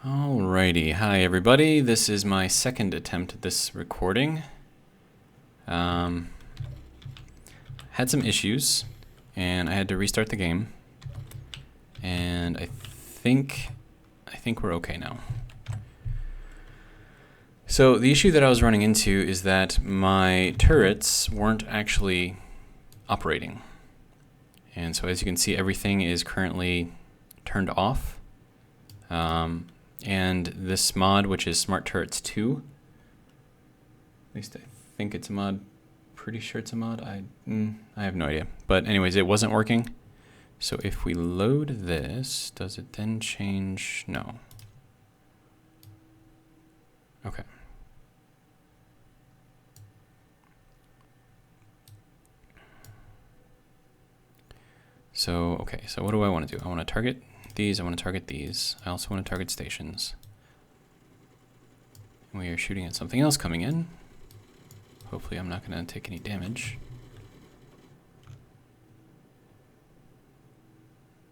Alrighty, hi everybody. This is my second attempt at this recording. Had some issues, and I had to restart the game. And I think we're okay now. So the issue that I was running into is that my turrets weren't actually operating. And so as you can see, everything is currently turned off. And this mod, which is Smart Turrets 2, at least I think it's a mod, pretty sure it's a mod, I have no idea. But anyways, it wasn't working. So if we load this, does it then change? No. Okay. So, okay, so what do I want to do? I want to target these, I want to target these. I also want to target stations. We are shooting at something else coming in. Hopefully I'm not going to take any damage.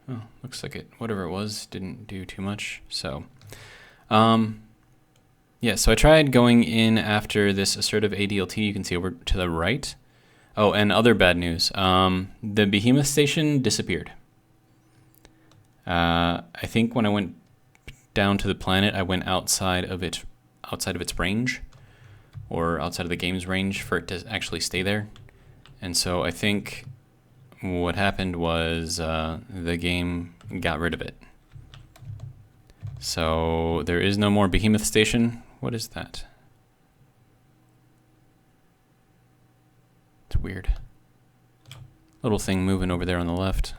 Oh, looks like it, whatever it was, didn't do too much. So, yeah, so I tried going in after this assertive ADLT. You can see over to the right. Oh, and other bad news. The Behemoth station disappeared. I think when I went down to the planet, I went outside of its range, or outside of the game's range for it to actually stay there. And so I think what happened was the game got rid of it. So there is no more Behemoth station. What is that? It's weird. Little thing moving over there on the left,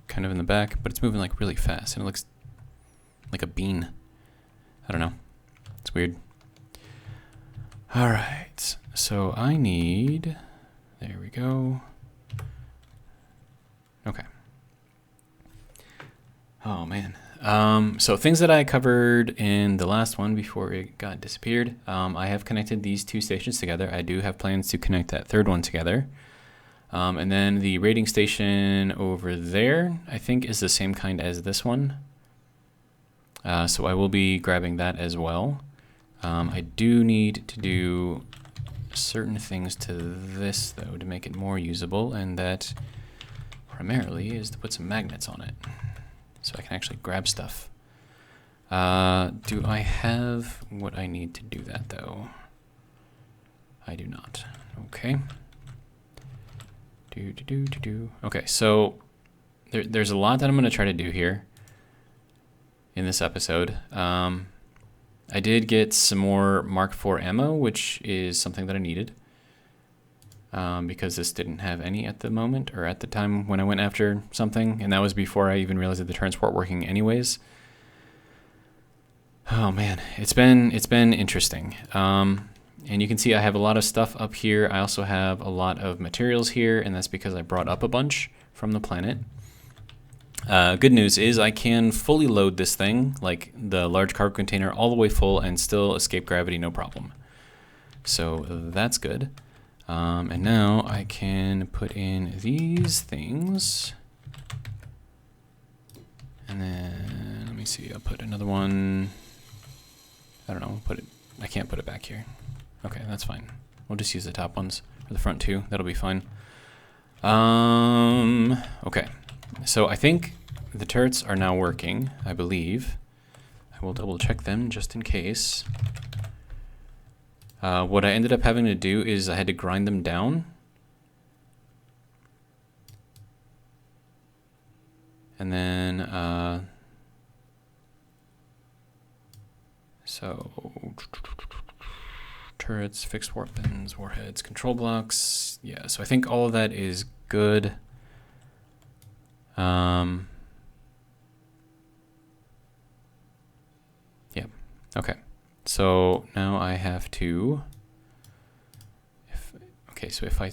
kind of in the back, but it's moving like really fast and it looks like a bean. I don't know. It's weird. All right, so I need, there we go. Okay. Oh man. So things that I covered in the last one before it got disappeared. I have connected these two stations together. I do have plans to connect that third one together. And then the raiding station over there, I think, is the same kind as this one. So I will be grabbing that as well. I do need to do certain things to this, though, to make it more usable, and that primarily is to put some magnets on it, so I can actually grab stuff. Do I have what I need to do that, though? I do not. Okay. Okay, so there's a lot that I'm going to try to do here in this episode. I did get some more Mark IV ammo, which is something that I needed, because this didn't have any at the moment, or at the time when I went after something, and that was before I even realized that the turrets weren't working anyways. Oh man, it's been interesting. And you can see I have a lot of stuff up here. I also have a lot of materials here, and that's because I brought up a bunch from the planet. Good news is I can fully load this thing, like the large cargo container, all the way full and still escape gravity no problem. So that's good. And now I can put in these things. And then, let me see, I'll put another one. I don't know, I can't put it back here. Okay, that's fine. We'll just use the top ones, or the front two, that'll be fine. Okay, so I think the turrets are now working, I believe. I will double check them just in case. What I ended up having to do is I had to grind them down. And then, so turrets, fixed weapons, warheads, control blocks. Yeah, so I think all of that is good. Yeah, okay. So now I have to, so if I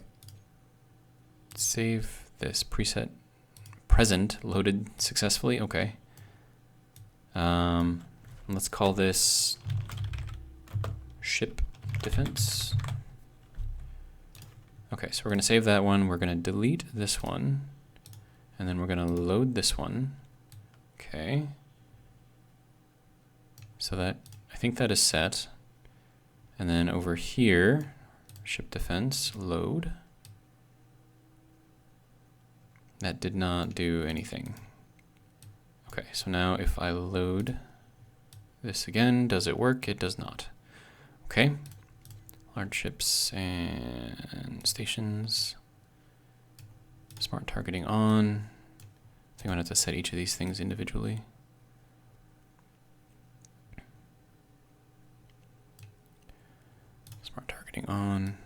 save this preset present loaded successfully, okay. Let's call this ship defense. Okay, so we're going to save that one. We're going to delete this one. And then we're going to load this one. Okay. So that, I think that is set. And then over here, ship defense, load. That did not do anything. Okay, so now if I load this again, does it work? It does not. Okay, large ships and stations. Smart targeting on. I think I'm gonna have to set each of these things individually. Smart targeting on.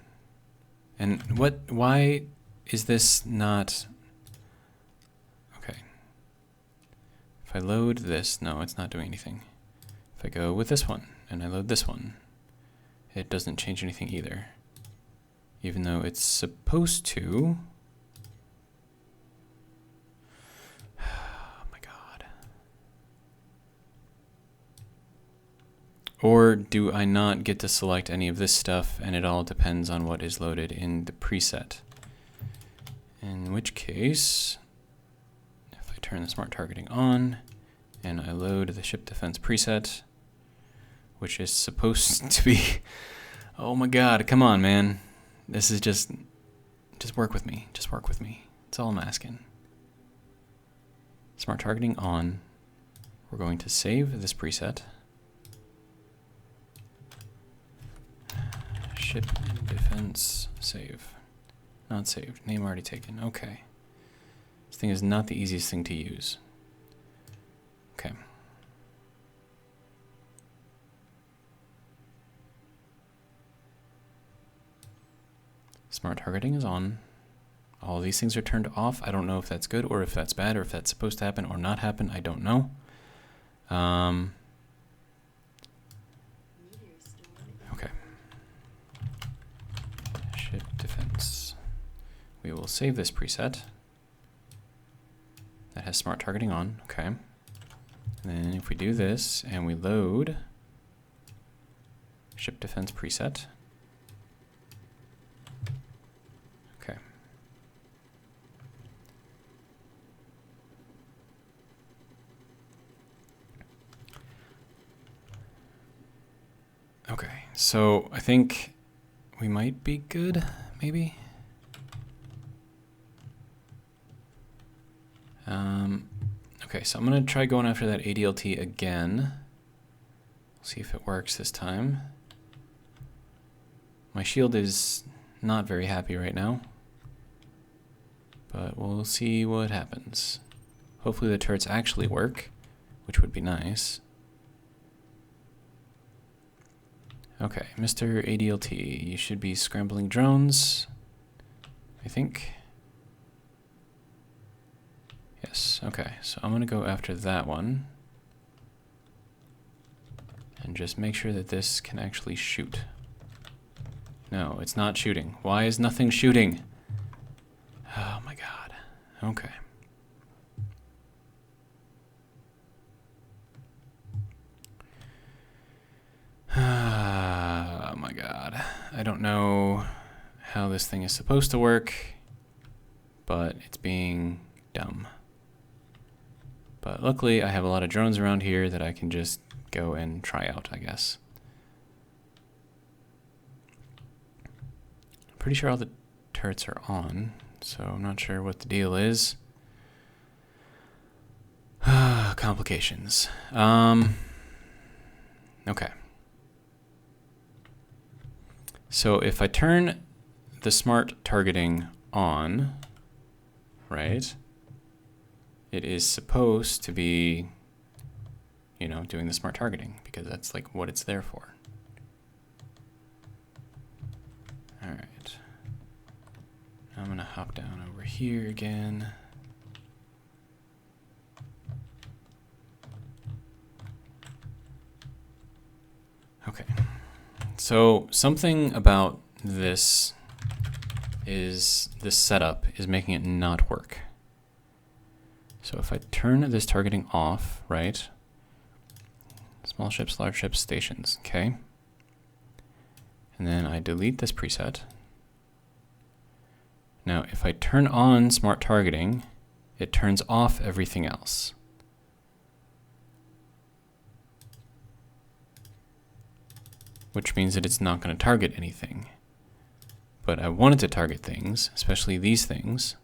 And why is this not? Okay. If I load this, no, it's not doing anything. If I go with this one and I load this one, it doesn't change anything either. Even though it's supposed to. Oh my God. Or do I not get to select any of this stuff and it all depends on what is loaded in the preset? In which case, if I turn the smart targeting on and I load the ship defense preset, which is supposed to be, oh my God, come on, man. This is just work with me. Just work with me. That's all I'm asking. Smart targeting on. We're going to save this preset. Ship defense save. Not saved. Name already taken. Okay. This thing is not the easiest thing to use. Okay. Smart targeting is on. All these things are turned off. I don't know if that's good or if that's bad or if that's supposed to happen or not happen. I don't know. Okay. Ship defense. We will save this preset. That has smart targeting on. Okay. And then if we do this and we load ship defense preset. Okay. Okay, so I think we might be good, maybe. Okay, so I'm gonna try going after that ADLT again. See if it works this time. My shield is not very happy right now, but we'll see what happens. Hopefully the turrets actually work, which would be nice. Okay, Mr. ADLT, you should be scrambling drones, I think. Yes, okay, so I'm gonna go after that one. And just make sure that this can actually shoot. No, it's not shooting. Why is nothing shooting? Oh my God, okay. Oh my God, I don't know how this thing is supposed to work, but it's being dumb. But luckily I have a lot of drones around here that I can just go and try out, I guess. I'm pretty sure all the turrets are on, so I'm not sure what the deal is. Complications. Okay. So if I turn the smart targeting on, right, it is supposed to be, you know, doing the smart targeting because that's like what it's there for. All right. I'm gonna hop down over here again. Okay. So something about this setup is making it not work. So if I turn this targeting off, right? Small ships, large ships, stations, okay? And then I delete this preset. Now if I turn on smart targeting, it turns off everything else. which means that it's not going to target anything. But I want it to target things, especially these things.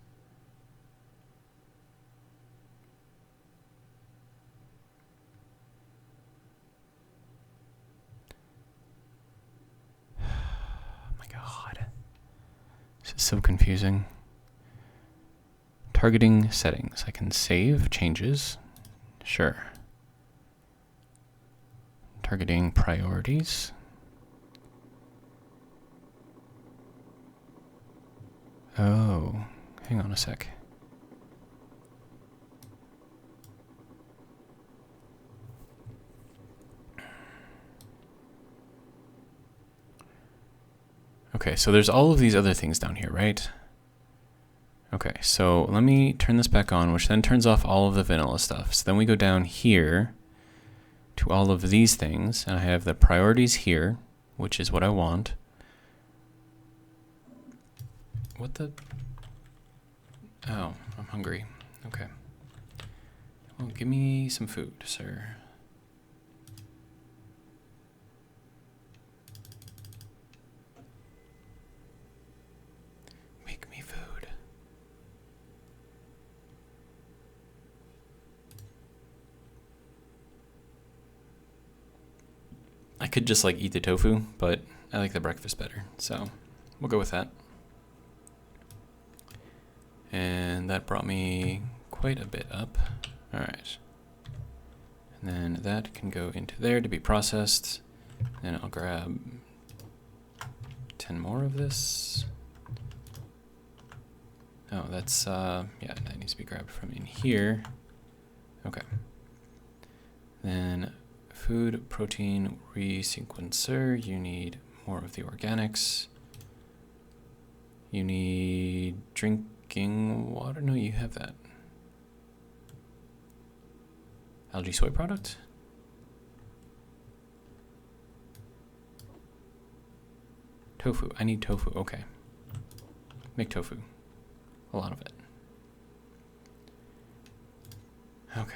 Oh my god. This is so confusing. Targeting settings. I can save changes. Sure. Targeting priorities. Oh, hang on a sec. Okay, so there's all of these other things down here, right? Okay, so let me turn this back on, which then turns off all of the vanilla stuff. So then we go down here to all of these things, and I have the priorities here, which is what I want. What the? Oh, I'm hungry. Okay. Well, give me some food, sir. Make me food. I could just like eat the tofu, but I like the breakfast better, so we'll go with that. And that brought me quite a bit up. All right. And then that can go into there to be processed. Then I'll grab 10 more of this. Oh, that's, yeah, that needs to be grabbed from in here. Okay. Then food, protein, resequencer. You need more of the organics. You need drinking water. No, you have that. Algae soy product. Tofu. I need tofu. Okay. Make tofu. A lot of it. Okay.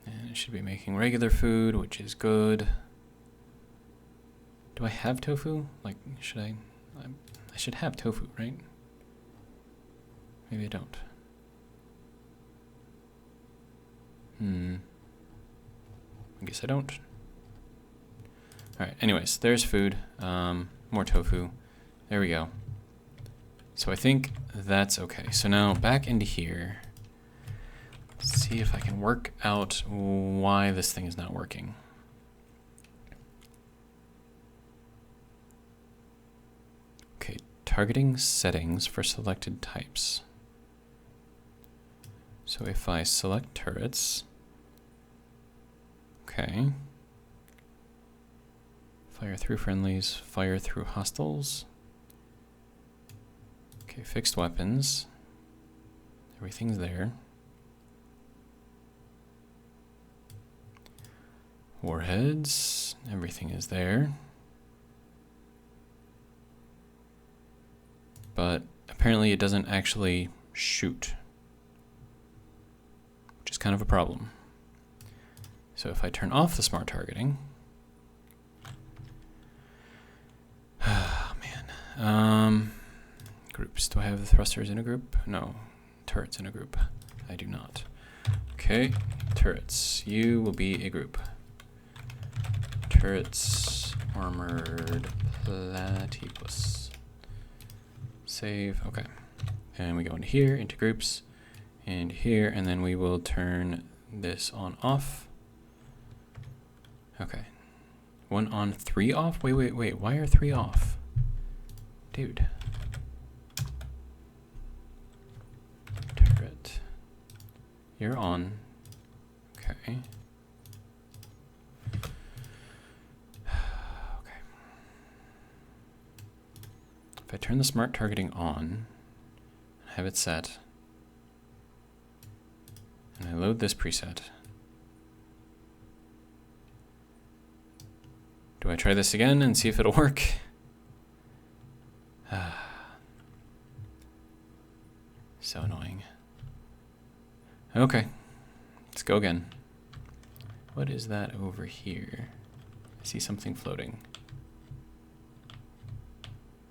And it should be making regular food, which is good. Do I have tofu? Like, should I should have tofu, right? Maybe I don't. I guess I don't. Alright, anyways, there's food. More tofu. There we go. So I think that's okay. So now back into here. Let's see if I can work out why this thing is not working. Okay, targeting settings for selected types. So if I select turrets, okay. Fire through friendlies, fire through hostiles. Okay, fixed weapons. Everything's there. Warheads, everything is there. But apparently it doesn't actually shoot, which is kind of a problem. So if I turn off the smart targeting, oh man. Groups, do I have the thrusters in a group? No. Turrets in a group. I do not. Okay, turrets, you will be a group. Turrets, armored platypus. Save, okay. And we go into here, into groups, and here, and then we will turn this on off. Okay. 1 on, 3 off? Wait, why are 3 off? Dude. Turret. You're on. Okay. If I turn the smart targeting on, have it set, and I load this preset, do I try this again and see if it'll work? So annoying. Okay, let's go again. What is that over here? I see something floating.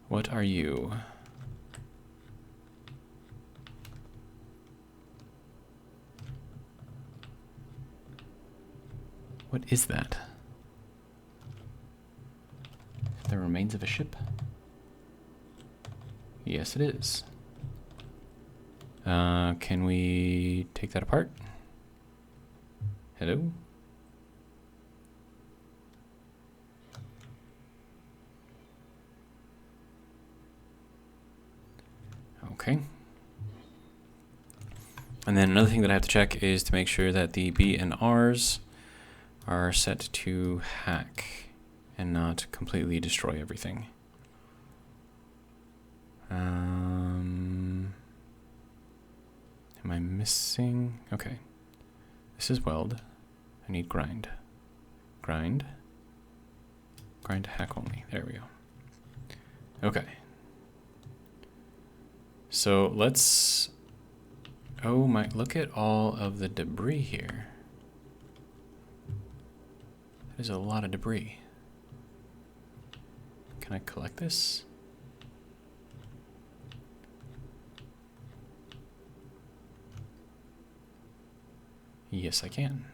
What are you? What is that? The remains of a ship? Yes, it is. Can we take that apart? Hello? Okay. And then another thing that I have to check is to make sure that the B and R's are set to hack and not completely destroy everything. Am I missing? Okay. This is weld. I need grind. Grind. Grind hack only. There we go. Okay. So let's... Oh my, look at all of the debris here. There's a lot of debris. Can I collect this? Yes, I can.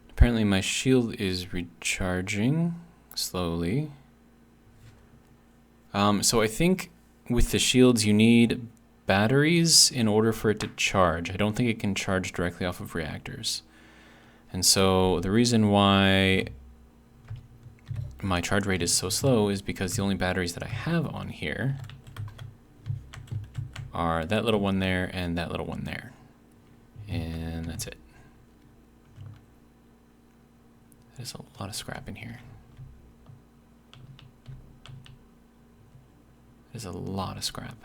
Apparently my shield is recharging slowly. So I think with the shields you need batteries in order for it to charge. I don't think it can charge directly off of reactors. And so the reason why my charge rate is so slow is because the only batteries that I have on here are that little one there and that little one there. And that's it. There's a lot of scrap in here. There's a lot of scrap.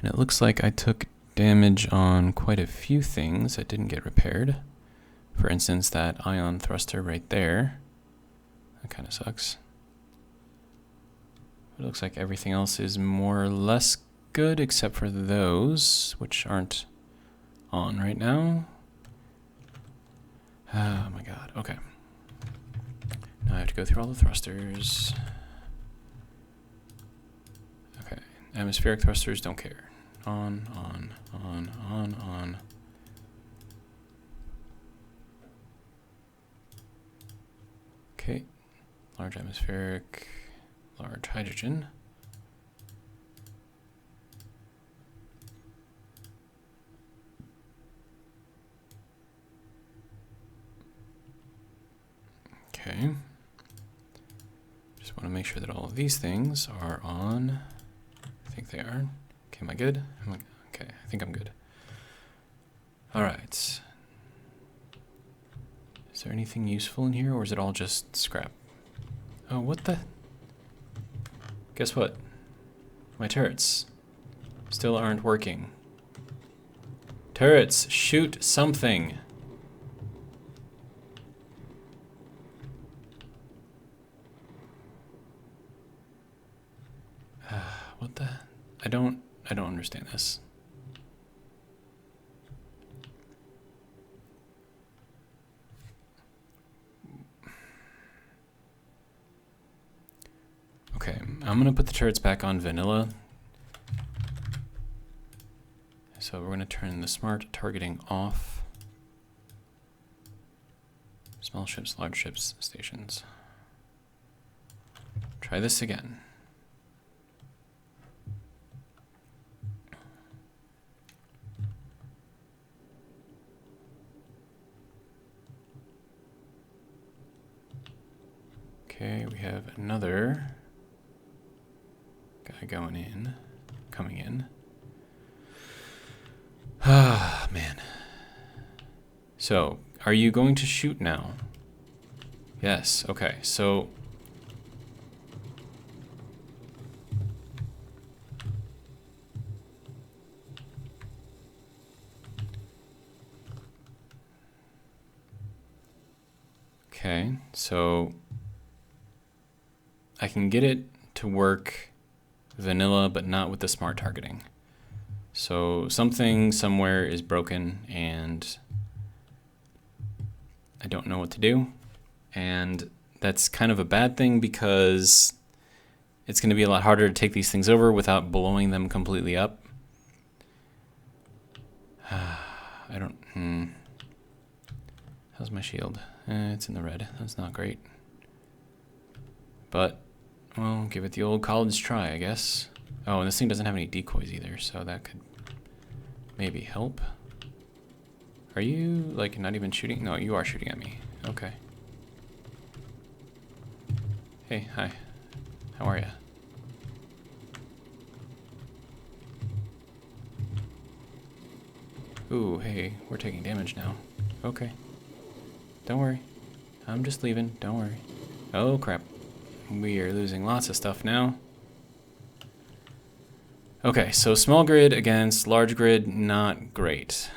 And it looks like I took damage on quite a few things that didn't get repaired. For instance, that ion thruster right there. That kind of sucks. It looks like everything else is more or less good except for those, which aren't on right now. Oh my god, okay. Now I have to go through all the thrusters. Okay, atmospheric thrusters, don't care. On. Okay, large atmospheric, large hydrogen. Okay. Just want to make sure that all of these things are on. I think they are. Okay, am I good? Okay, I think I'm good. All right. Is there anything useful in here, or is it all just scrap? Oh, what the? Guess what? My turrets still aren't working. Turrets, shoot something. What the? I don't understand this. Okay, I'm gonna put the turrets back on vanilla. So we're gonna turn the smart targeting off. Small ships, large ships, stations. Try this again. Okay, we have another guy coming in. Ah, man. So, are you going to shoot now? Yes, okay, so... Okay, so I can get it to work vanilla, but not with the smart targeting. So something somewhere is broken and I don't know what to do. And that's kind of a bad thing because it's going to be a lot harder to take these things over without blowing them completely up. I don't... How's my shield? It's in the red. That's not great. But, well, give it the old college try, I guess. Oh, and this thing doesn't have any decoys either, so that could maybe help. Are you, like, not even shooting? No, you are shooting at me. Okay. Hey, hi. How are ya? Ooh, hey, we're taking damage now. Okay. Don't worry. I'm just leaving. Don't worry. Oh, crap. We are losing lots of stuff now. Okay, so small grid against large grid, not great.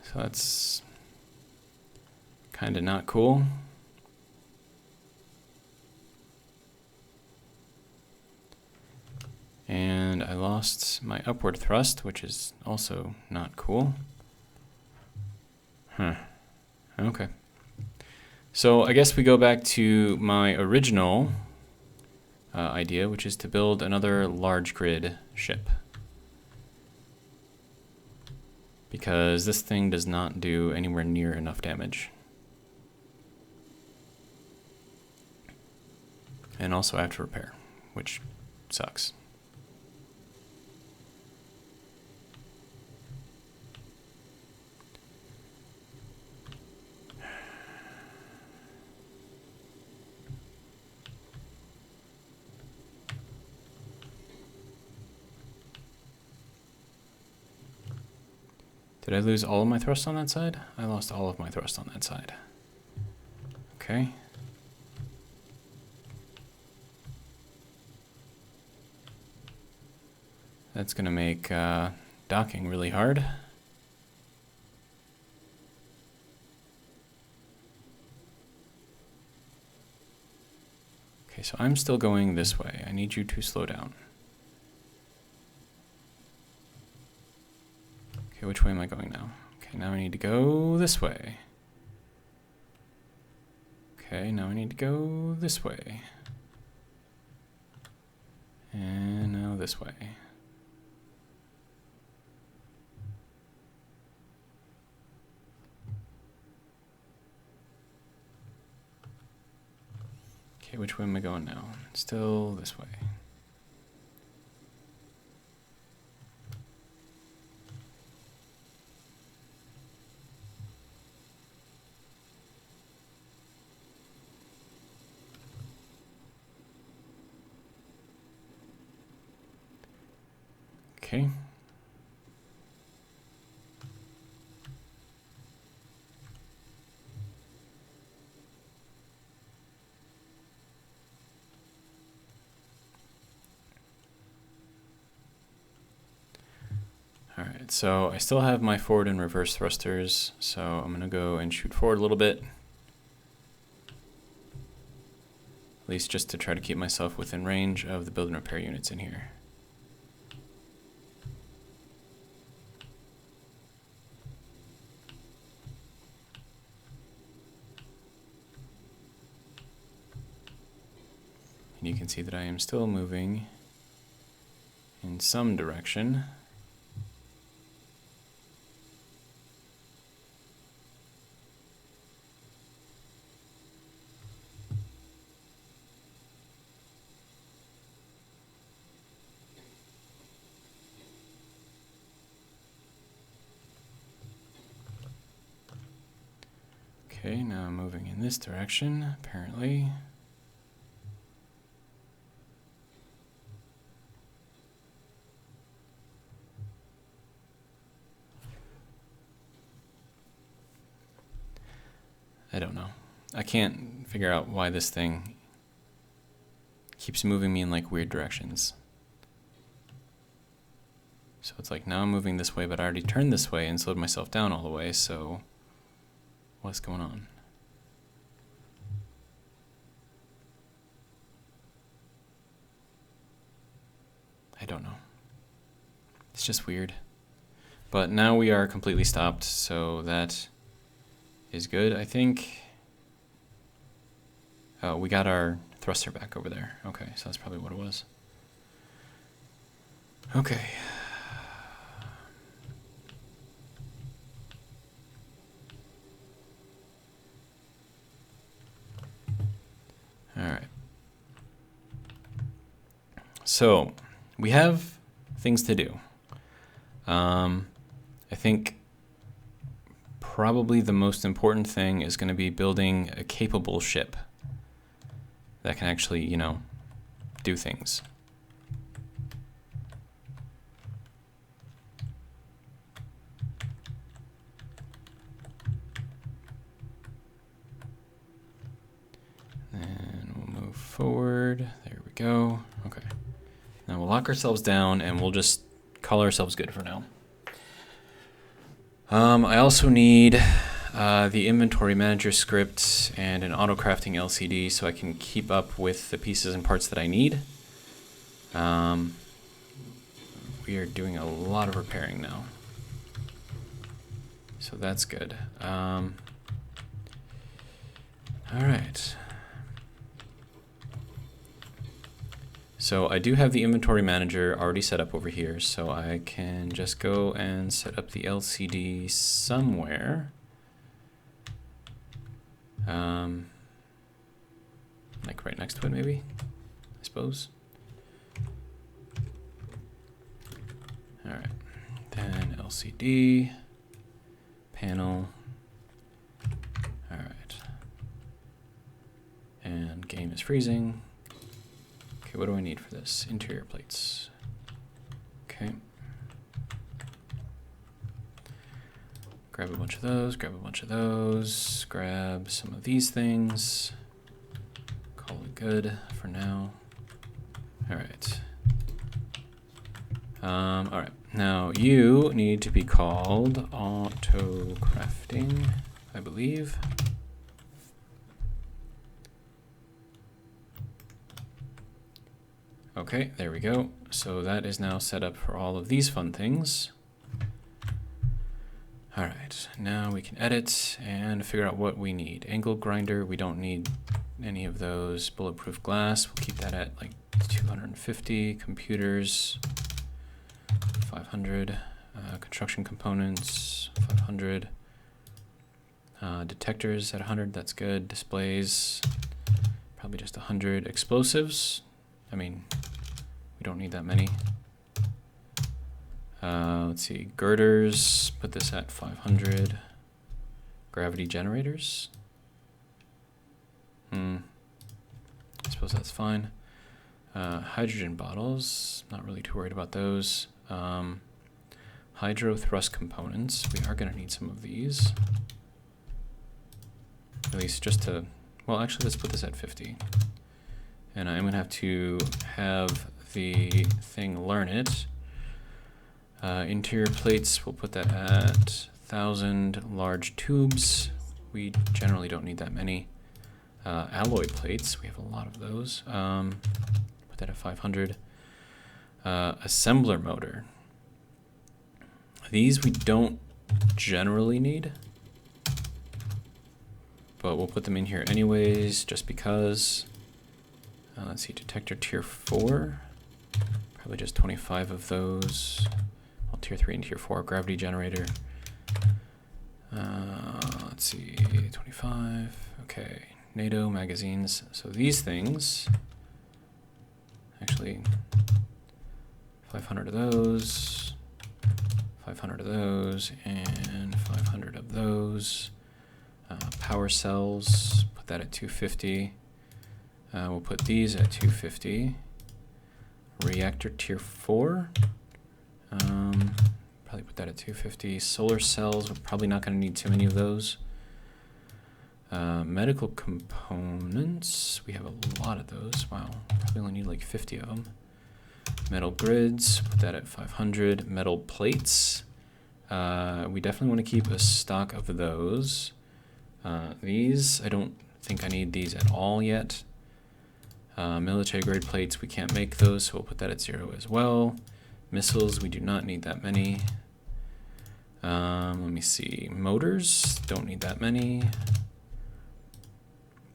So that's kind of not cool. And I lost my upward thrust, which is also not cool. Huh. Okay. So I guess we go back to my original idea, which is to build another large grid ship. Because this thing does not do anywhere near enough damage. And also I have to repair, which sucks. Did I lose all of my thrust on that side? I lost all of my thrust on that side. Okay. That's gonna make docking really hard. Okay, so I'm still going this way. I need you to slow down. Okay, which way am I going now? Okay, now I need to go this way. Okay, now I need to go this way. And now this way. Okay, which way am I going now? Still this way. Okay. All right, so I still have my forward and reverse thrusters, so I'm gonna go and shoot forward a little bit. At least just to try to keep myself within range of the build and repair units in here. And you can see that I am still moving in some direction. Okay, now I'm moving in this direction, apparently. I don't know. I can't figure out why this thing keeps moving me in like weird directions. So it's like now I'm moving this way, but I already turned this way and slowed myself down all the way, so what's going on? I don't know. It's just weird. But now we are completely stopped, so that is good, I think. Oh, we got our thruster back over there. Okay, so that's probably what it was. Okay. All right. So we have things to do. I think probably the most important thing is going to be building a capable ship that can actually, you know, do things. And we'll move forward. There we go. Okay. Now we'll lock ourselves down and we'll just call ourselves good for now. I also need the inventory manager script and an auto crafting LCD so I can keep up with the pieces and parts that I need. We are doing a lot of repairing now, so that's good. All right. So I do have the inventory manager already set up over here, so I can just go and set up the LCD somewhere. Like right next to it, maybe, I suppose. All right, then LCD, panel. All right, and game is freezing. Okay, what do I need for this? Interior plates. Okay. Grab a bunch of those, grab a bunch of those, grab some of these things. Call it good for now. All right. All right. Now you need to be called auto crafting, I believe. Okay, there we go. So that is now set up for all of these fun things. All right, now we can edit and figure out what we need. Angle grinder, we don't need any of those. Bulletproof glass, we'll keep that at like 250. Computers, 500. Construction components, 500. Detectors at 100, that's good. Displays, probably just 100. Explosives, I mean, we don't need that many. Let's see, girders, put this at 500. Gravity generators. I suppose that's fine. Hydrogen bottles, not really too worried about those. Hydro thrust components, we are going to need some of these. At least just to, well, actually, let's put this at 50. And I'm going to have the thing learn it. Interior plates, we'll put that at 1,000. Large tubes, we generally don't need that many. Alloy plates, we have a lot of those. Put that at 500. Assembler motor. These we don't generally need, but we'll put them in here anyways, just because. Let's see, detector tier 4. Probably just 25 of those. Well, tier 3 and tier 4. Gravity generator. Let's see, 25. Okay, NATO magazines. So these things, actually, 500 of those, 500 of those, and 500 of those. Power cells, put that at 250. We'll put these at 250. Reactor tier 4. Probably put that at 250. Solar cells, we're probably not going to need too many of those. Medical components, we have a lot of those. Wow, probably only need like 50 of them. Metal grids, put that at 500. Metal plates, we definitely want to keep a stock of those. These, I don't think I need these at all yet. Military grade plates, we can't make those, so we'll put that at 0 as well. Missiles, we do not need that many. Let me see, motors, don't need that many.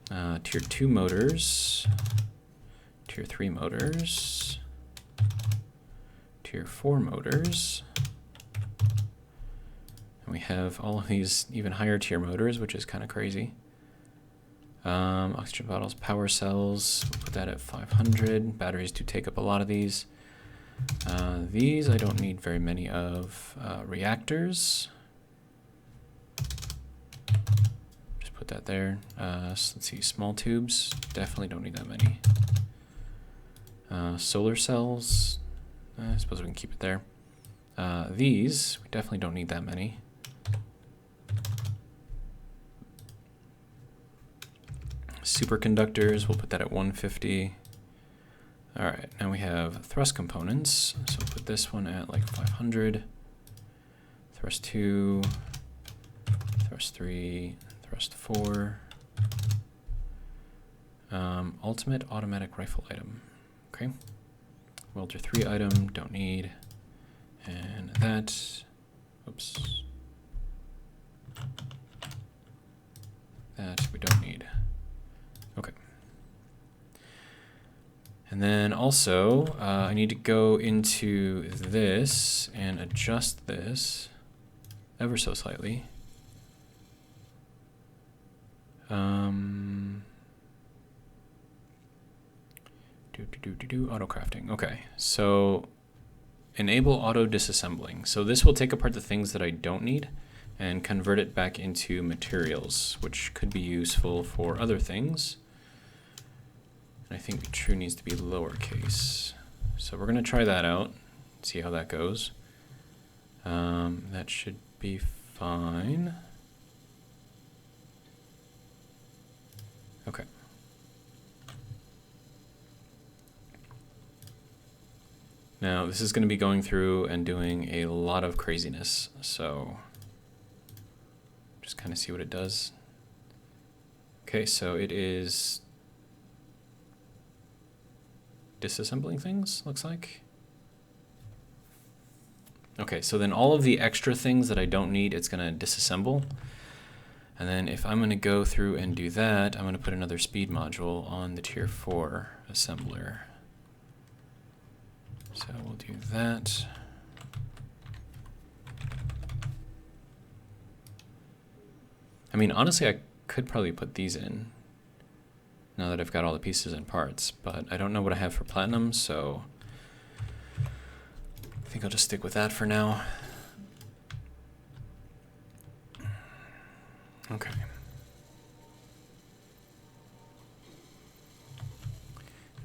Tier 2 motors, Tier 3 motors, Tier 4 motors. And we have all of these even higher tier motors, which is kind of crazy. Oxygen bottles, power cells, we'll put that at 500. Batteries do take up a lot of these. These I don't need very many of. Reactors, just put that there. So let's see, small tubes, definitely don't need that many. Solar cells, I suppose we can keep it there. These, we definitely don't need that many. Superconductors, we'll put that at 150. All right, now we have thrust components. So we'll put this one at like 500. Thrust 2, thrust 3, thrust 4. Ultimate automatic rifle item. Okay. Welter 3 item, don't need. And that, oops. That we don't need. Okay. And then also, I need to go into this and adjust this ever so slightly. Auto crafting. Okay, so enable auto disassembling. So this will take apart the things that I don't need and convert it back into materials, which could be useful for other things. I think true needs to be lowercase. So we're gonna try that out, see how that goes. That should be fine. Okay. Now this is gonna be going through and doing a lot of craziness, so just kind of see what it does. Okay, so it is disassembling things, looks like. Okay, so then all of the extra things that I don't need, it's gonna disassemble. And then if I'm gonna go through and do that, I'm gonna put another speed module on the tier 4 assembler. So we'll do that. I mean, honestly, I could probably put these in now that I've got all the pieces and parts, but I don't know what I have for platinum, so I think I'll just stick with that for now. Okay.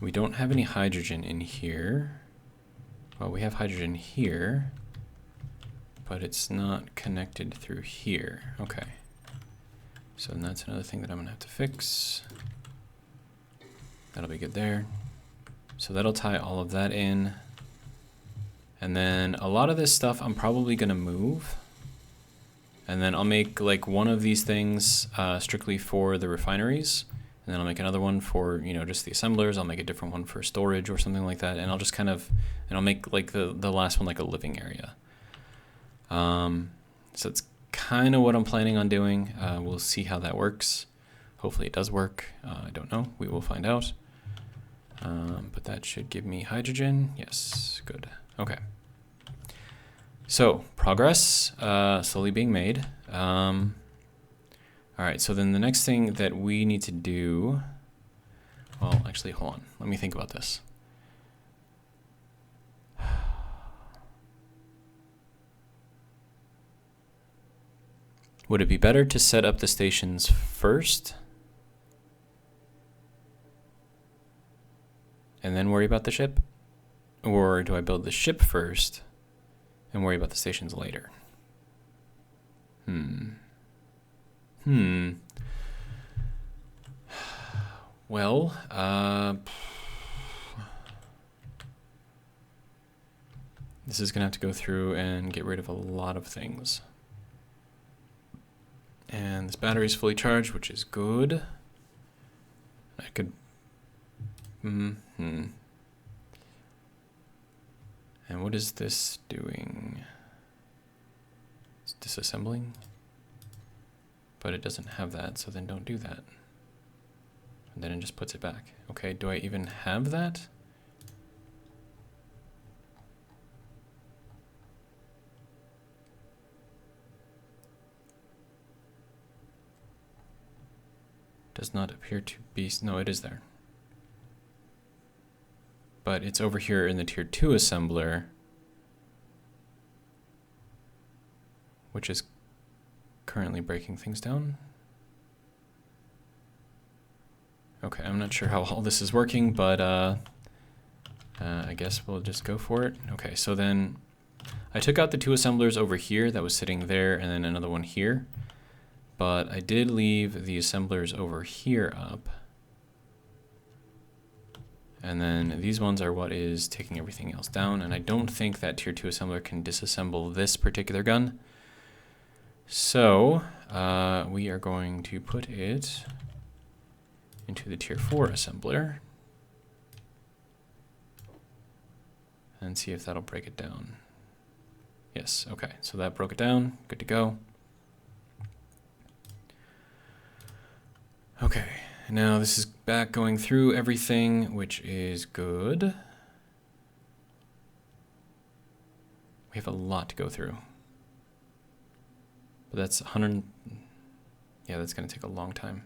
We don't have any hydrogen in here. Well, we have hydrogen here, but it's not connected through here. Okay. So then that's another thing that I'm gonna have to fix. That'll be good there. So that'll tie all of that in. And then a lot of this stuff I'm probably gonna move. And then I'll make like one of these things strictly for the refineries. And then I'll make another one for, you know, just the assemblers. I'll make a different one for storage or something like that. And I'll just kind of, and I'll make like the last one like a living area. So it's kind of what I'm planning on doing. We'll see how that works. Hopefully it does work. I don't know. We will find out. But that should give me hydrogen. Yes, good. Okay. So progress slowly being made. All right, so then the next thing that we need to do, well, actually, hold on. Let me think about this. Would it be better to set up the stations first and then worry about the ship? Or do I build the ship first and worry about the stations later? Well, This is going to have to go through and get rid of a lot of things. And this battery is fully charged, which is good. I could... And what is this doing? It's disassembling. But it doesn't have that, so then don't do that. And then it just puts it back. Okay, do I even have that? Does not appear to be, no, it is there. But it's over here in the tier 2 assembler, which is currently breaking things down. Okay, I'm not sure how all this is working, but I guess we'll just go for it. Okay, so then I took out the 2 assemblers over here that was sitting there, and then another one here. But I did leave the assemblers over here up. And then these ones are what is taking everything else down, and I don't think that tier 2 assembler can disassemble this particular gun. So we are going to put it into the tier 4 assembler and see if that'll break it down. Yes, okay, so that broke it down, good to go. Okay, now this is back going through everything, which is good. We have a lot to go through. But that's 100, yeah, that's gonna take a long time.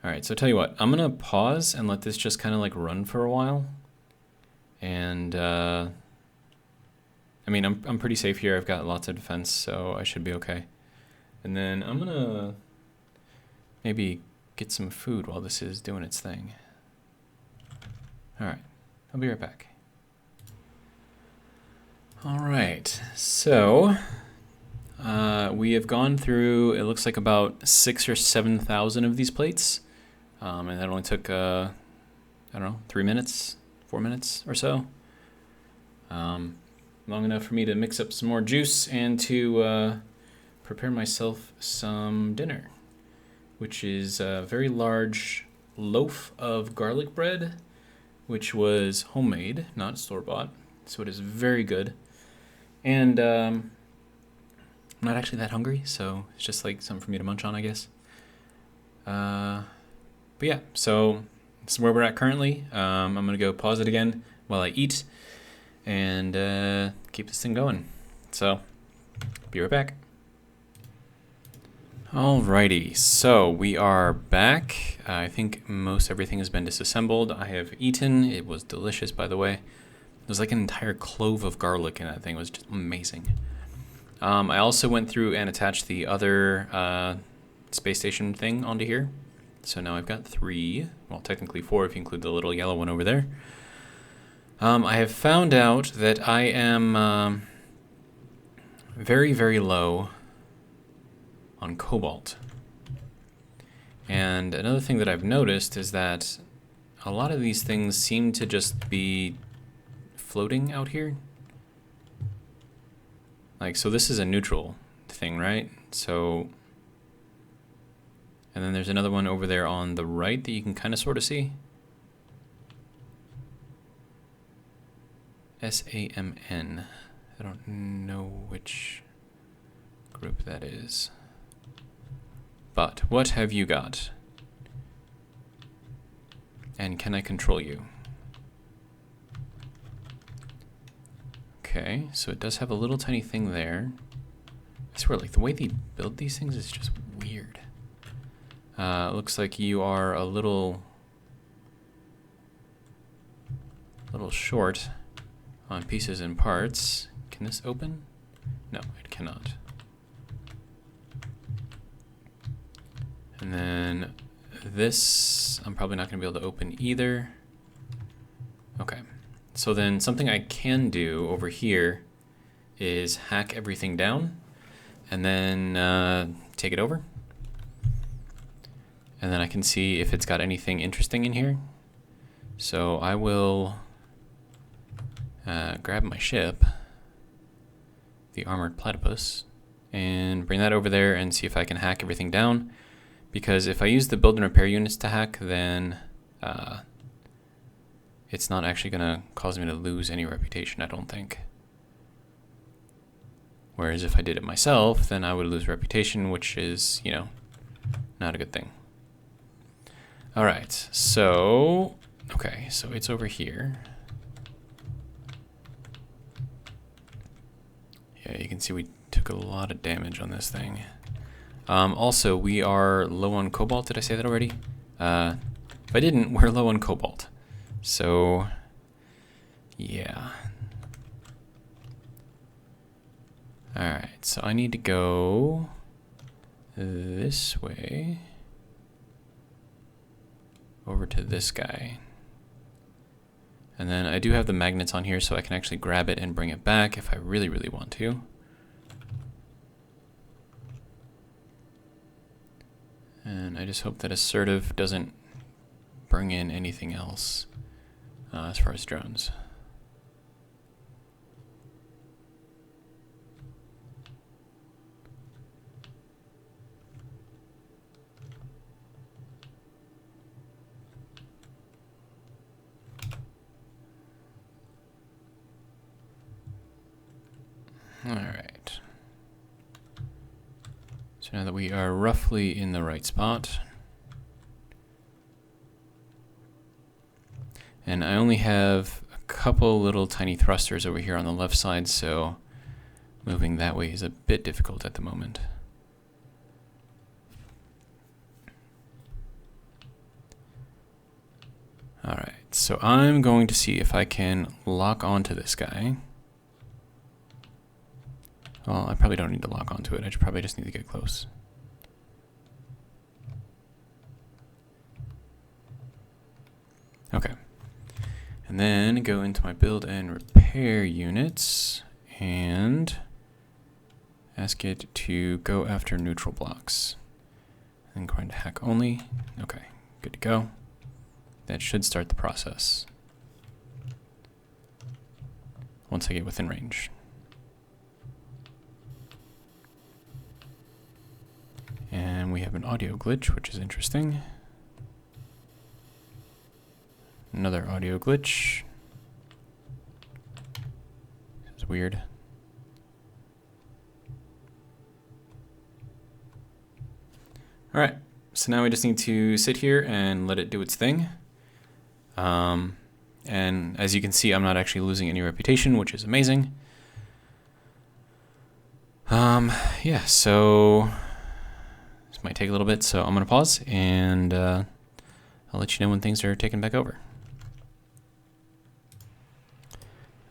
All right, so tell you what, I'm gonna pause and let this just kind of like run for a while. And I mean, I'm pretty safe here. I've got lots of defense, so I should be okay. And then I'm gonna maybe get some food while this is doing its thing. All right, I'll be right back. All right, so we have gone through, it looks like about 6,000 or 7,000 of these plates. And that only took, I don't know, 3 minutes, 4 minutes or so. Long enough for me to mix up some more juice and to prepare myself some dinner, which is a very large loaf of garlic bread, which was homemade, not store-bought. So it is very good. And I'm not actually that hungry, so it's just like something for me to munch on, I guess. But yeah, so this is where we're at currently. I'm gonna go pause it again while I eat and keep this thing going. So, be right back. Alrighty, so we are back. I think most everything has been disassembled. I have eaten. It was delicious, by the way. There's like an entire clove of garlic in that thing. It was just amazing. I also went through and attached the other space station thing onto here. So now I've got 3, well, technically 4 if you include the little yellow one over there. I have found out that I am very, very low on cobalt. And another thing that I've noticed is that a lot of these things seem to just be floating out here. Like, so this is a neutral thing, right? So, and then there's another one over there on the right that you can kind of sort of see. SAMN. I don't know which group that is. But what have you got? And can I control you? Okay, so it does have a little tiny thing there. I swear, like, the way they build these things is just weird. Looks like you are a little short on pieces and parts. Can this open? No, it cannot. And then this, I'm probably not going to be able to open either. Okay. So then something I can do over here is hack everything down and then take it over. And then I can see if it's got anything interesting in here. So I will grab my ship, the armored platypus, and bring that over there and see if I can hack everything down. Because if I use the build and repair units to hack, then it's not actually going to cause me to lose any reputation, I don't think. Whereas if I did it myself, then I would lose reputation, which is, you know, not a good thing. All right, so, okay, so it's over here. Yeah, you can see we took a lot of damage on this thing. Also, we are low on cobalt. Did I say that already? If I didn't, we're low on cobalt. So, yeah. Alright, so I need to go this way over to this guy. And then I do have the magnets on here, so I can actually grab it and bring it back if I really, really want to. And I just hope that assertive doesn't bring in anything else as far as drones. All right. So now that we are roughly in the right spot, and I only have a couple little tiny thrusters over here on the left side, so moving that way is a bit difficult at the moment. All right, so I'm going to see if I can lock onto this guy. Well, I probably don't need to lock onto it. I probably just need to get close. Okay. And then go into my build and repair units and ask it to go after neutral blocks. And going to hack only. Okay, good to go. That should start the process once I get within range. And we have an audio glitch, which is interesting. Another audio glitch. This is weird. All right, so now we just need to sit here and let it do its thing. And as you can see, I'm not actually losing any reputation, which is amazing. Yeah, so this might take a little bit, so I'm gonna pause and I'll let you know when things are taken back over.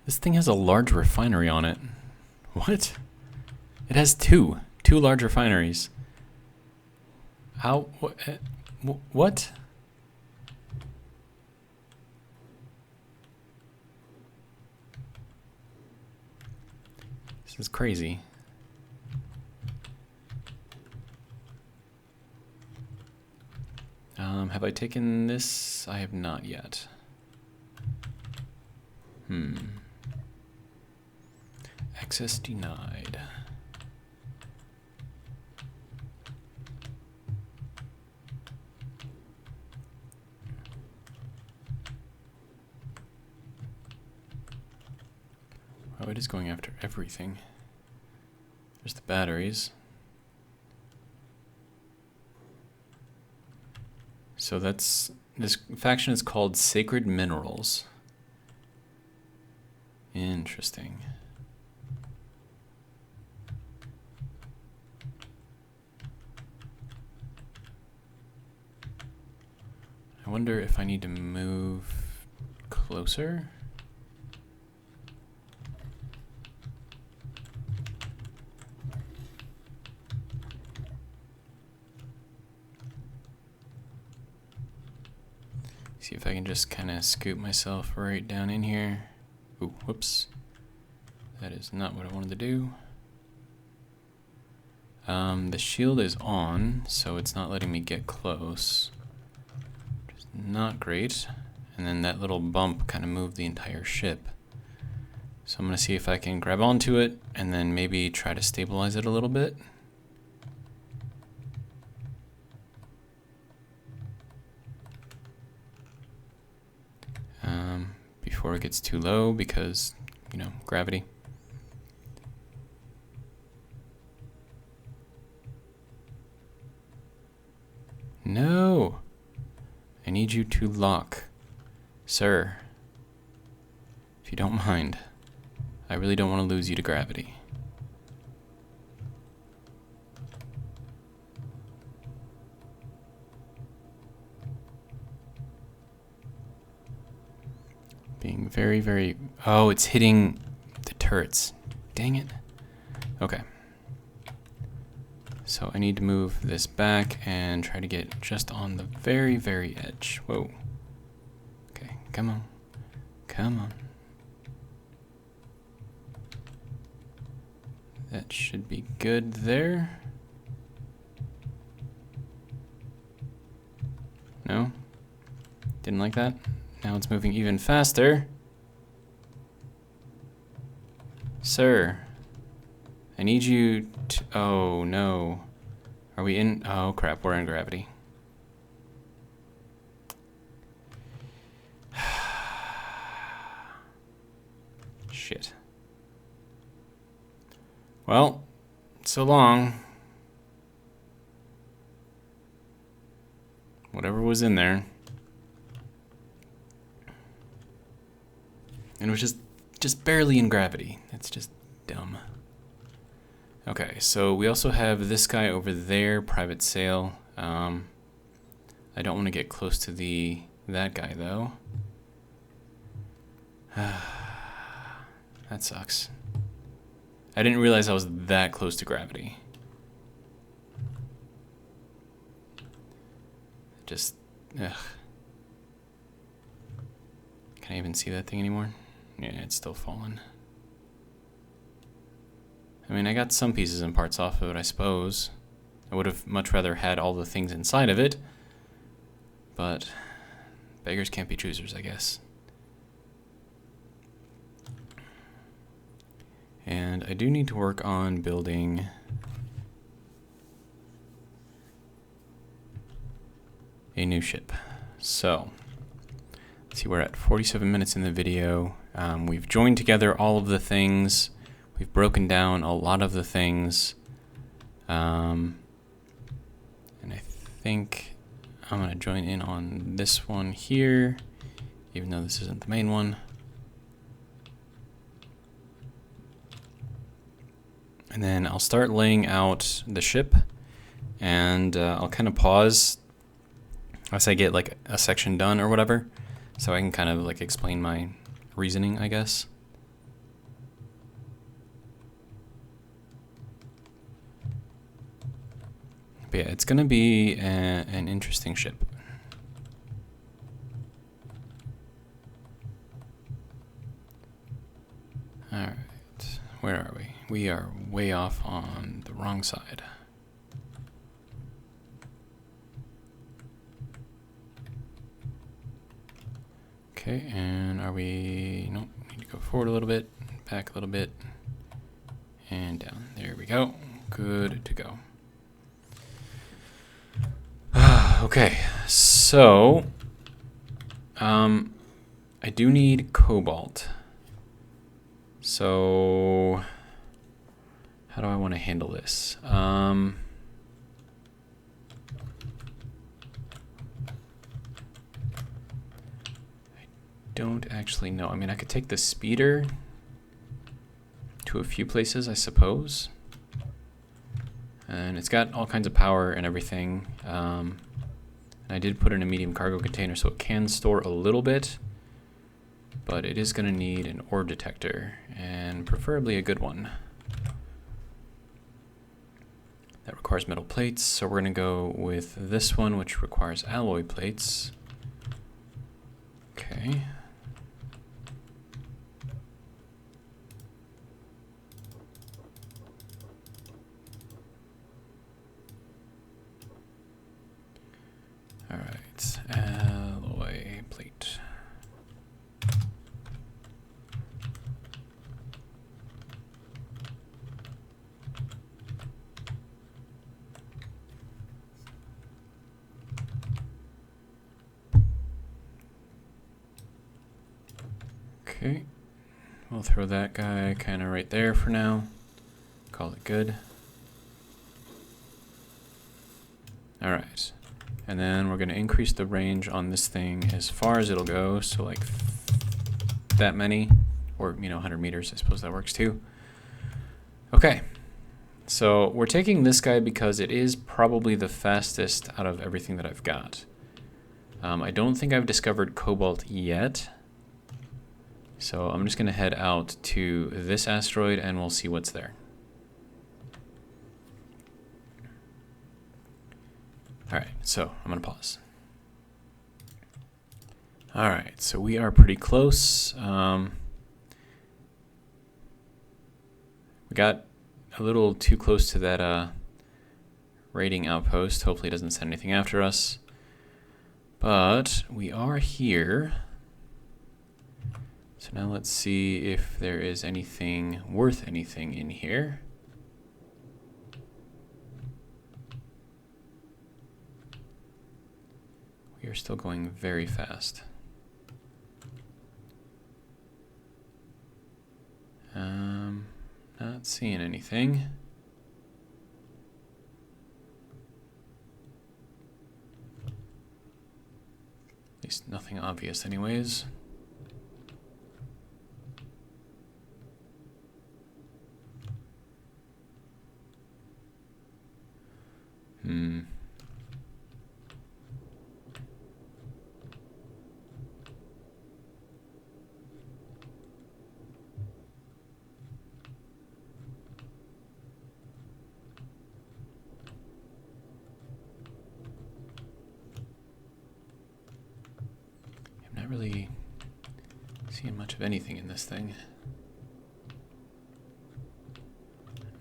This thing has a large refinery on it. What? It has two large refineries. How? What? This is crazy. Have I taken this? I have not yet. Access denied. Oh, it is going after everything. There's the batteries. So this faction is called Sacred Minerals. Interesting. I wonder if I need to move closer. See if I can just kind of scoop myself right down in here. Ooh, whoops. That is not what I wanted to do. The shield is on, so it's not letting me get close. Which is not great. And then that little bump kind of moved the entire ship. So I'm going to see if I can grab onto it and then maybe try to stabilize it a little bit. Before it gets too low because, you know, gravity. No! I need you to lock. Sir, if you don't mind, I really don't want to lose you to gravity. Being very, very... Oh, it's hitting the turrets. Dang it. Okay. So I need to move this back and try to get just on the very, very edge. Whoa. Okay, come on. Come on. That should be good there. No? Didn't like that? Now it's moving even faster. Sir, I need you to... Oh, no. Are we in... Oh, crap, we're in gravity. Shit. Well, so long. Whatever was in there. And it was just barely in gravity. It's just dumb. Okay, so we also have this guy over there, private sale. I don't want to get close to that guy though. That sucks. I didn't realize I was that close to gravity. Just, ugh. Can I even see that thing anymore? Yeah, it's still falling. I mean, I got some pieces and parts off of it, I suppose. I would have much rather had all the things inside of it. But beggars can't be choosers, I guess. And I do need to work on building a new ship. So, let's see, we're at 47 minutes in the video. We've joined together all of the things. We've broken down a lot of the things. And I think I'm going to join in on this one here, even though this isn't the main one. And then I'll start laying out the ship, and I'll kind of pause as I get like a section done or whatever, so I can kind of like explain my reasoning, I guess. But yeah, it's gonna be an interesting ship. All right, where are we? We are way off on the wrong side. Okay, and are we... Nope, need to go forward a little bit, back a little bit, and down. There we go. Good to go. Okay, so... I do need cobalt. So... How do I want to handle this? I don't actually know. I mean, I could take the speeder to a few places, I suppose. And it's got all kinds of power and everything. And I did put in a medium cargo container, so it can store a little bit. But it is going to need an ore detector, and preferably a good one. That requires metal plates, so we're going to go with this one, which requires alloy plates. Okay. All right, alloy plate. Okay, we'll throw that guy kind of right there for now. Call it good. All right, and then we're going to increase the range on this thing as far as it'll go. So like that many, or 100 meters. I suppose that works too. Okay, so we're taking this guy because it is probably the fastest out of everything that I've got. I don't think I've discovered cobalt yet. So I'm just going to head out to this asteroid and we'll see what's there. All right, so I'm going to pause. All right, so we are pretty close. We got a little too close to that raiding outpost. Hopefully it doesn't send anything after us. But we are here. So now let's see if there is anything worth anything in here. We are still going very fast. Not seeing anything. At least nothing obvious anyways. I'm not really seeing much of anything in this thing.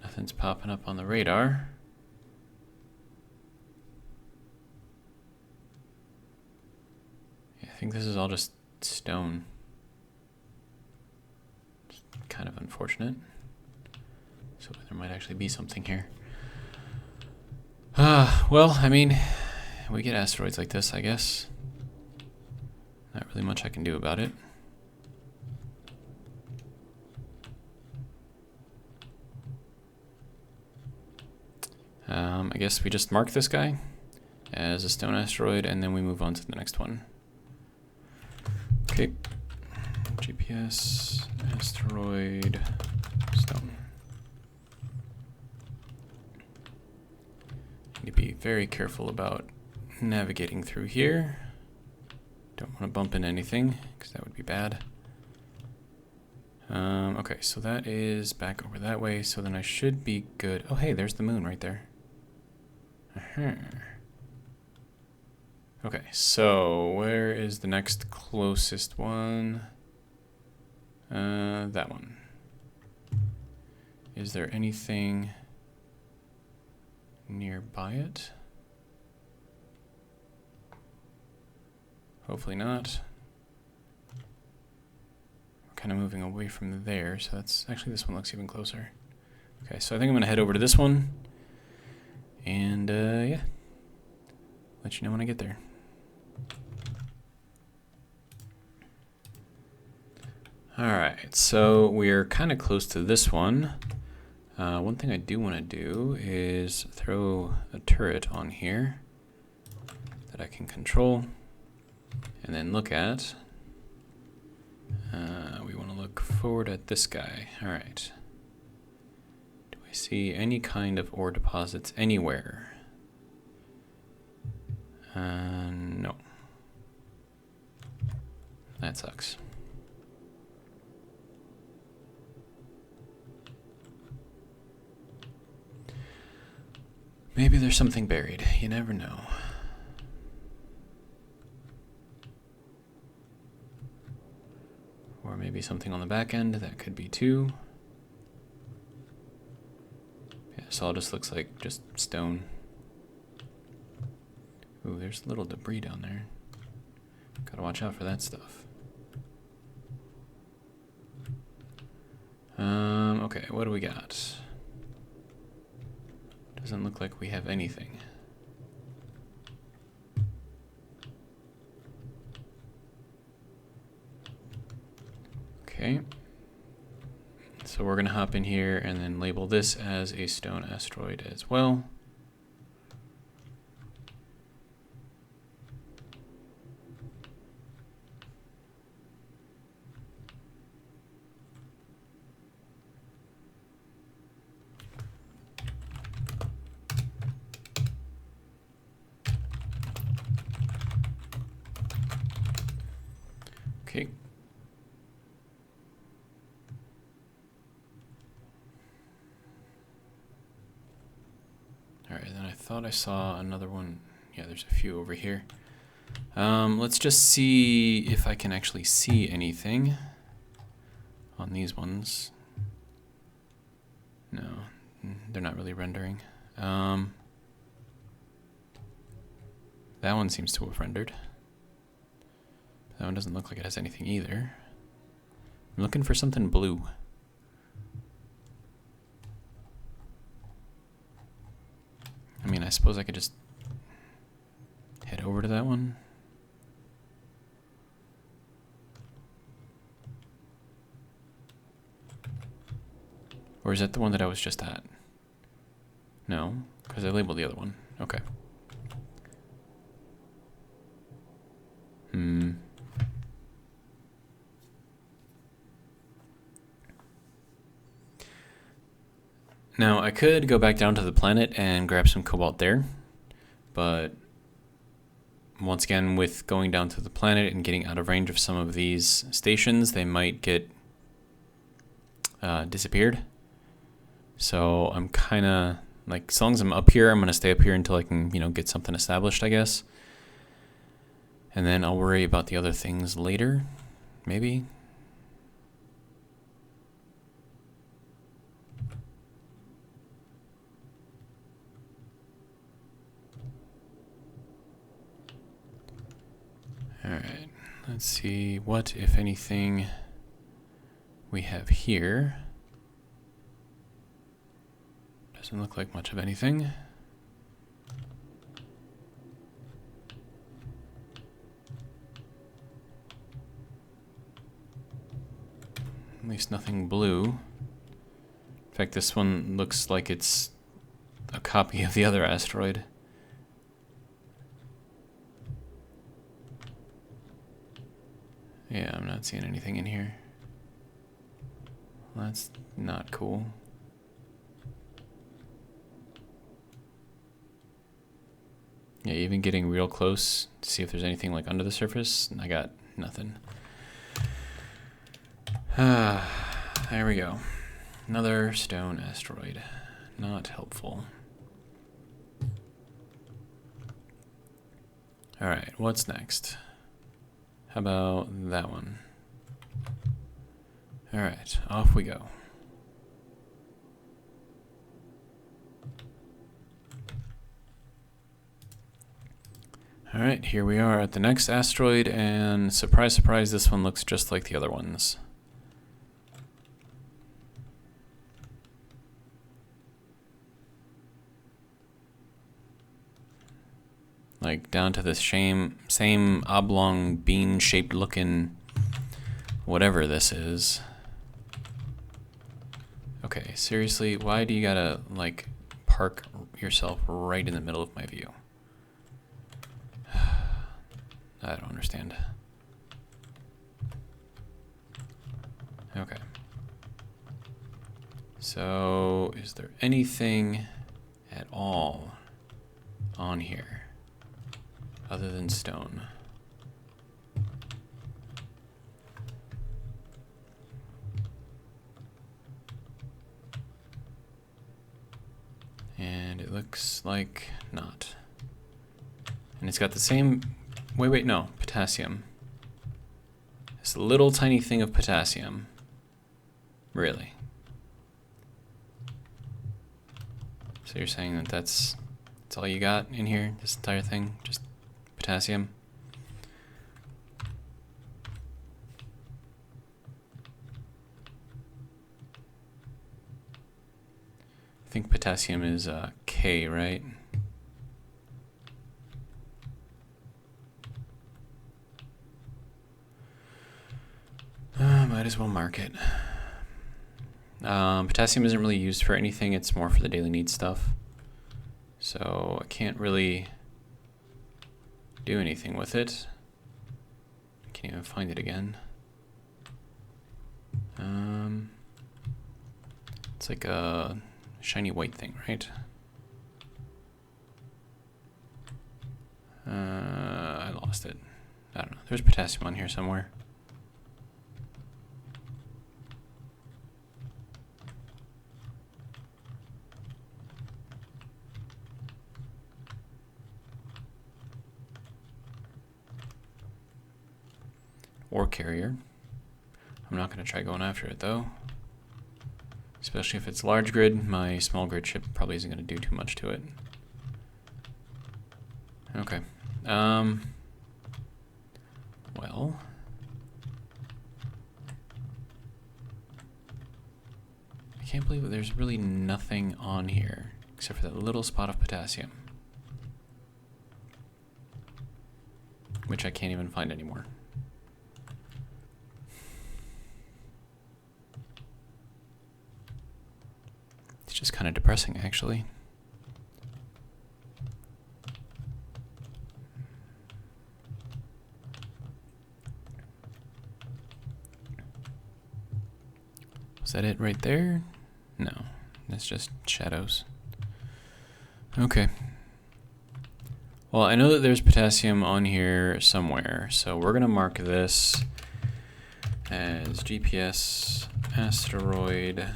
Nothing's popping up on the radar. I think this is all just stone. It's kind of unfortunate. So there might actually be something here. Well, I mean, we get asteroids like this, I guess. Not really much I can do about it. I guess we just mark this guy as a stone asteroid and then we move on to the next one. Okay, GPS, asteroid, stone. Need to be very careful about navigating through here. Don't want to bump into anything, because that would be bad. Okay, so that is back over that way, so then I should be good. Oh, hey, there's the moon right there. Okay, so where is the next closest one? That one. Is there anything nearby it? Hopefully not. We're kind of moving away from there, so that's actually this one looks even closer. Okay, so I think I'm gonna head over to this one, and yeah, let you know when I get there. All right, so we're kind of close to this one. One thing I do want to do is throw a turret on here that I can control and then look at. We want to look forward at this guy. All right. Do I see any kind of ore deposits anywhere? No. That sucks. Maybe there's something buried. You never know. Or maybe something on the back end. That could be too. Yeah, this all just looks like just stone. Ooh, there's little debris down there. Gotta watch out for that stuff. Okay, what do we got? Doesn't look like we have anything. Okay. So we're gonna hop in here and then label this as a stone asteroid as well. Okay. All right, then I thought I saw another one. Yeah, there's a few over here. Let's just see if I can actually see anything on these ones. No, they're not really rendering. That one seems to have rendered. That one doesn't look like it has anything either. I'm looking for something blue. I mean, I suppose I could just head over to that one. Or is that the one that I was just at? No, because I labeled the other one. Okay. Now, I could go back down to the planet and grab some cobalt there, but once again, with going down to the planet and getting out of range of some of these stations, they might get disappeared. So I'm kind of like, as long as I'm up here, I'm going to stay up here until I can, get something established, I guess. And then I'll worry about the other things later, maybe. Alright, let's see what, if anything, we have here. Doesn't look like much of anything. At least nothing blue. In fact, this one looks like it's a copy of the other asteroid. Yeah, I'm not seeing anything in here. Well, that's not cool. Yeah, even getting real close to see if there's anything like under the surface, I got nothing. There we go. Another stone asteroid. Not helpful. Alright, what's next? How about that one? Alright, off we go. Alright, here we are at the next asteroid, and surprise, surprise, this one looks just like the other ones. Like, down to this same oblong bean-shaped looking whatever this is. Okay, seriously, why do you gotta, like, park yourself right in the middle of my view? I don't understand. Okay. So, is there anything at all on here other than stone? And it looks like not. And it's got the same... Wait, no. Potassium. This little tiny thing of potassium. Really? So you're saying that that's all you got in here? This entire thing? Just potassium? I think potassium is K, right? might as well mark it. Potassium isn't really used for anything. It's more for the daily needs stuff. So I can't really do anything with it. I can't even find it again. It's like a shiny white thing, right? I lost it. I don't know. There's potassium on here somewhere. Ore carrier. I'm not going to try going after it though. Especially if it's large grid. My small grid ship probably isn't going to do too much to it. Okay. Well. I can't believe that there's really nothing on here except for that little spot of potassium. Which I can't even find anymore. It's just kind of depressing, actually. Is that it right there? No, that's just shadows. Okay. Well, I know that there's potassium on here somewhere, so we're gonna mark this as GPS asteroid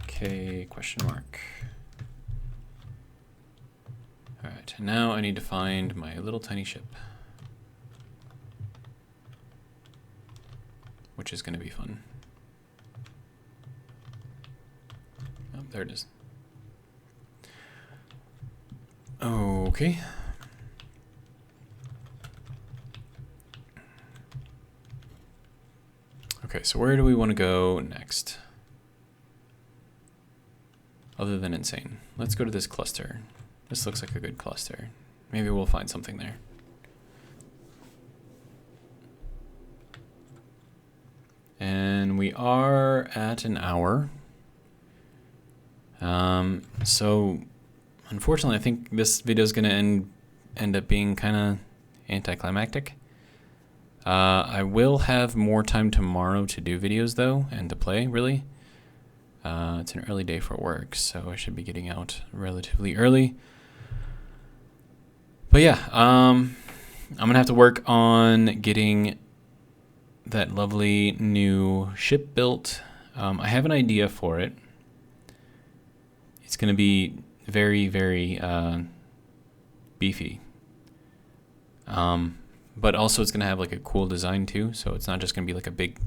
K question mark. All right, now I need to find my little tiny ship, which is gonna be fun. Oh, there it is. Okay. Okay, so where do we want to go next? Other than insane. Let's go to this cluster. This looks like a good cluster. Maybe we'll find something there. And we are at an hour. So unfortunately, I think this video is going to end up being kind of anticlimactic. I will have more time tomorrow to do videos though, and to play, really. It's an early day for work, so I should be getting out relatively early. But yeah, I'm going to have to work on getting that lovely new ship built. I have an idea for it. It's going to be very, very beefy. But also it's going to have like a cool design too, so it's not just going to be like a big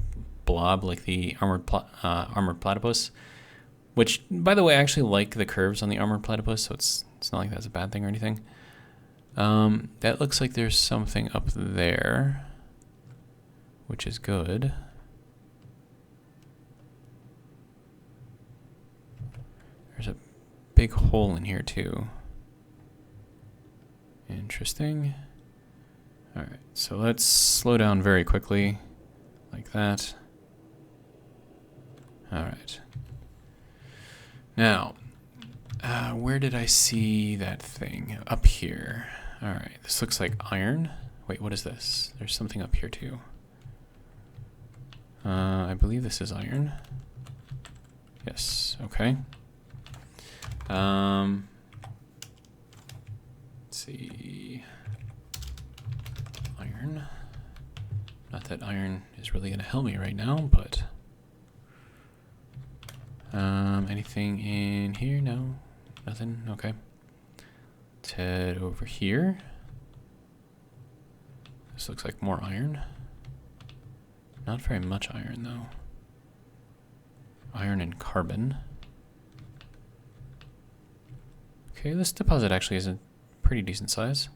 blob like the armored platypus, which, by the way, I actually like the curves on the armored platypus, so it's not like that's a bad thing or anything. That looks like there's something up there, which is good. There's a big hole in here too. Interesting. All right, so let's slow down very quickly, like that. All right. Now, where did I see that thing? Up here. All right, this looks like iron. Wait, what is this? There's something up here too. I believe this is iron. Yes, okay. Let's see. Iron. Not that iron is really going to help me right now, but anything in here? No, nothing. Okay. Let's head over here. This looks like more iron. Not very much iron though. Iron and carbon. Okay, this deposit actually is a pretty decent size.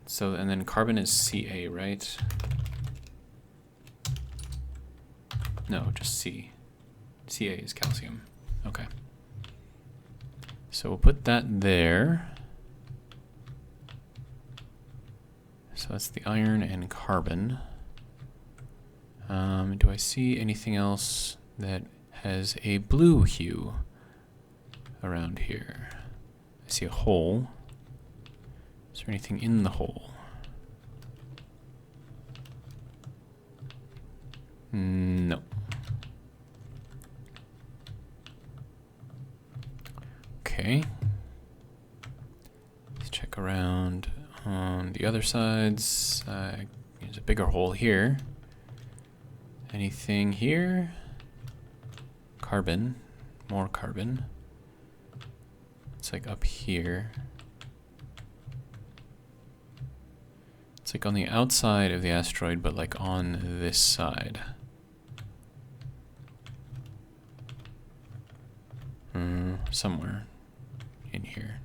So, and then carbon is Ca, right? No, just C. Ca is calcium. Okay. So we'll put that there. So that's the iron and carbon. Do I see anything else that has a blue hue around here? I see a hole. Is there anything in the hole? No. Okay. Let's check around on the other sides. There's a bigger hole here. Anything here? Carbon. More carbon. It's like up here. It's like on the outside of the asteroid, but like on this side. Somewhere in here.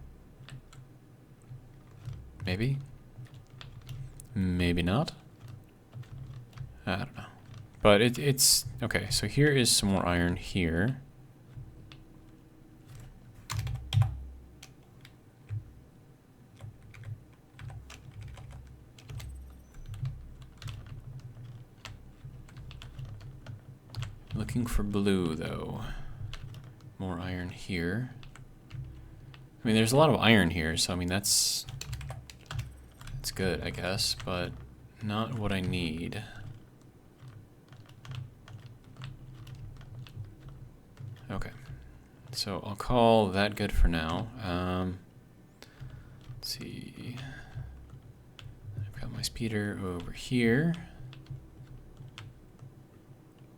Maybe? Maybe not? I don't know. But it's... Okay, so here is some more iron here. Looking for blue, though. More iron here. I mean, there's a lot of iron here, so I mean, that's good, I guess, but not what I need. Okay, so I'll call that good for now. Let's see. I've got my speeder over here.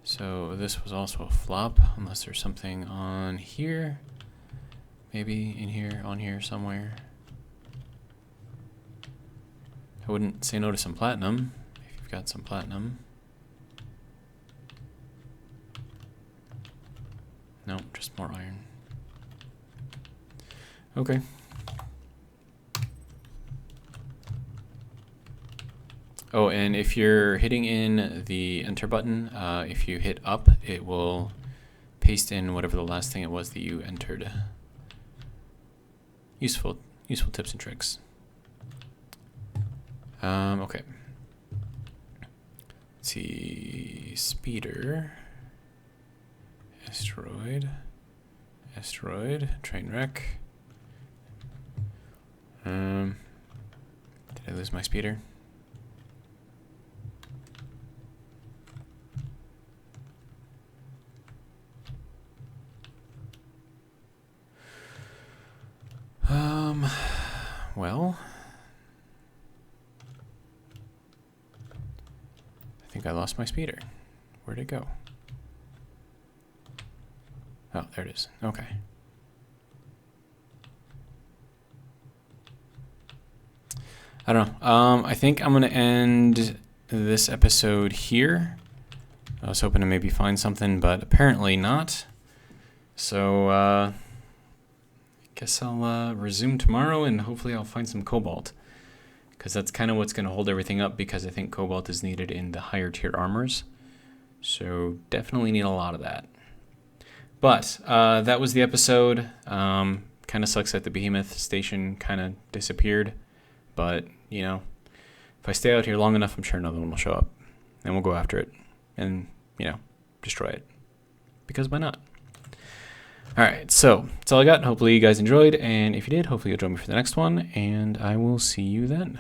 So this was also a flop, unless there's something on here. Maybe in here, on here somewhere. I wouldn't say no to some platinum, if you've got some platinum. No, just more iron. Okay. Oh, and if you're hitting in the enter button, if you hit up, it will paste in whatever the last thing it was that you entered. Useful tips and tricks. Okay. Let's see, speeder, asteroid, train wreck. Did I lose my speeder? Well, I think I lost my speeder. Where'd it go? Oh, there it is. Okay. I don't know. I think I'm going to end this episode here. I was hoping to maybe find something, but apparently not. So, guess I'll resume tomorrow, and hopefully I'll find some cobalt, because that's kind of what's going to hold everything up, because I think cobalt is needed in the higher tier armors. So definitely need a lot of that. But that was the episode. Kind of sucks that the behemoth station kind of disappeared, but you know, if I stay out here long enough, I'm sure another one will show up, and we'll go after it and, you know, destroy it, because why not? Alright, so that's all I got. Hopefully you guys enjoyed, and if you did, hopefully you'll join me for the next one, and I will see you then.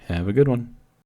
Have a good one.